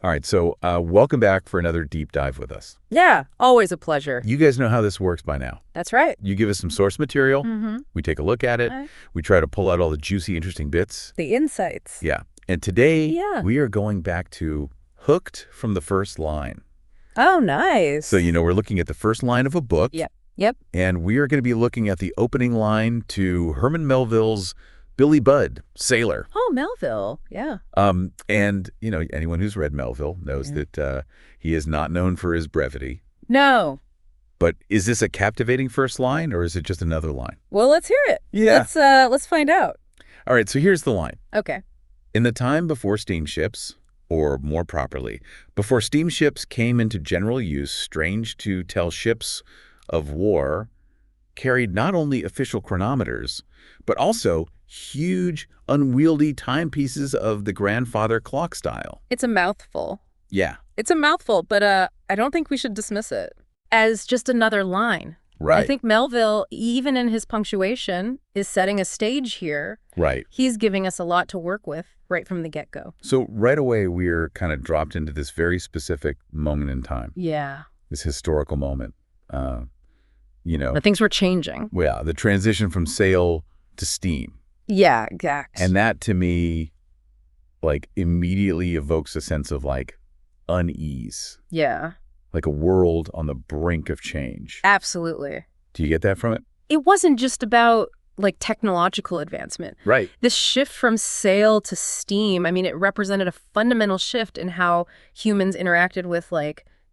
All right, so welcome back for another deep dive with us. Yeah, always a pleasure. You guys know how this works by now. That's right. You give us some source material, we take a look at it, we try to pull out all the juicy, interesting bits. The insights. Yeah, and today we are going back to Hooked from the First Line. Oh, nice. So, we're looking at the first line of a book. Yep. And we are going to be looking at the opening line to Herman Melville's Billy Budd, Sailor. Oh, Melville. Yeah. And, anyone who's read Melville knows that he is not known for his brevity. No. But is this a captivating first line, or is it just another line? Well, let's hear it. Yeah. Let's find out. All right, so here's the line. Okay. In the time before steamships, or more properly, before steamships came into general use, strange to tell, ships of war carried not only official chronometers, but also huge, unwieldy timepieces of the grandfather clock style. It's a mouthful. Yeah. It's a mouthful, but I don't think we should dismiss it as just another line. Right. I think Melville, even in his punctuation, is setting a stage here. Right. He's giving us a lot to work with right from the get-go. So right away, we're kind of dropped into this very specific moment in time. Yeah. This historical moment. But things were changing. Yeah, the transition from sail to steam. Yeah, exact. And that, to me, immediately evokes a sense of, unease. Yeah. Like a world on the brink of change. Absolutely. Do you get that from it? It wasn't just about, technological advancement. Right. This shift from sail to steam, it represented a fundamental shift in how humans interacted with,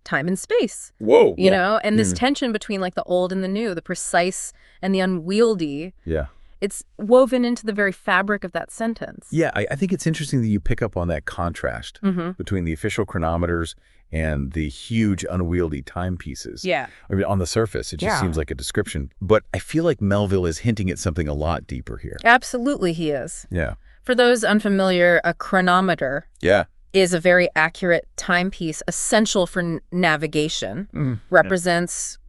time and space. Whoa. You know? And this tension between, the old and the new, the precise and the unwieldy. Yeah. It's woven into the very fabric of that sentence. Yeah, I think it's interesting that you pick up on that contrast between the official chronometers and the huge, unwieldy timepieces. Yeah. On the surface, it just seems like a description. But I feel like Melville is hinting at something a lot deeper here. Absolutely, he is. Yeah. For those unfamiliar, a chronometer is a very accurate timepiece essential for navigation, represents,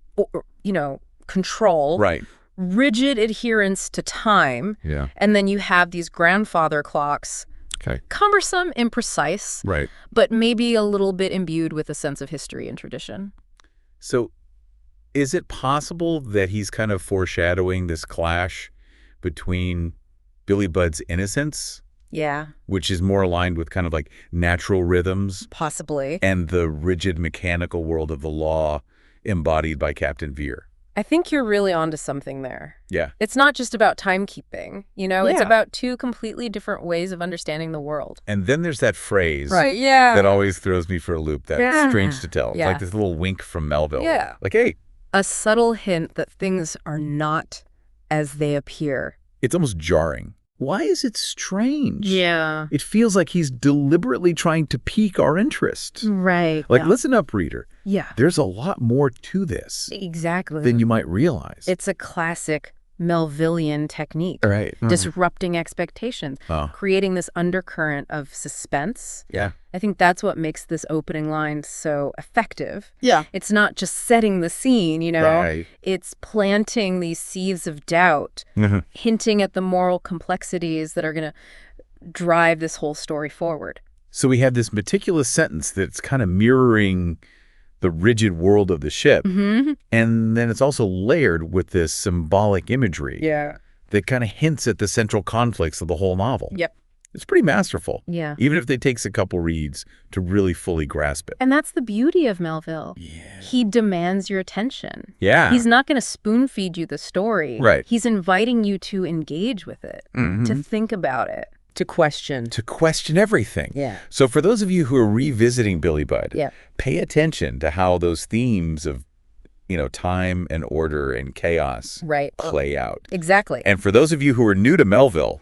control. Right. Rigid adherence to time. Yeah. And then you have these grandfather clocks. Okay. Cumbersome, imprecise. Right. But maybe a little bit imbued with a sense of history and tradition. So is it possible that he's kind of foreshadowing this clash between Billy Budd's innocence, which is more aligned with kind of natural rhythms, possibly, and the rigid mechanical world of the law embodied by Captain Vere? I think you're really onto something there. Yeah. It's not just about timekeeping, it's about two completely different ways of understanding the world. And then there's that phrase that always throws me for a loop, that's strange to tell. It's like this little wink from Melville. Yeah. Hey. A subtle hint that things are not as they appear. It's almost jarring. Why is it strange? Yeah. It feels like he's deliberately trying to pique our interest. Right. Listen up, reader. Yeah. There's a lot more to this. Exactly. Than you might realize. It's a classic Melvillian technique. Right. Disrupting expectations. Creating this undercurrent of suspense. Yeah. I think that's what makes this opening line so effective. Yeah. It's not just setting the scene, Right. It's planting these seeds of doubt, hinting at the moral complexities that are going to drive this whole story forward. So we have this meticulous sentence that's kind of mirroring the rigid world of the ship. And then it's also layered with this symbolic imagery that kind of hints at the central conflicts of the whole novel. Yep. It's pretty masterful. Yeah. Even if it takes a couple reads to really fully grasp it. And that's the beauty of Melville. Yeah. He demands your attention. Yeah. He's not going to spoon feed you the story. Right. He's inviting you to engage with it, to think about it. To question. To question everything. Yeah. So for those of you who are revisiting Billy Budd, pay attention to how those themes of, time and order and chaos play out. Exactly. And for those of you who are new to Melville,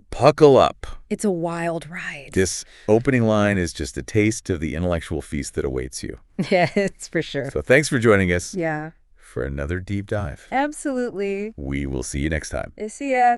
buckle up. It's a wild ride. This opening line is just a taste of the intellectual feast that awaits you. Yeah, it's for sure. So thanks for joining us. Yeah. For another deep dive. Absolutely. We will see you next time. See ya.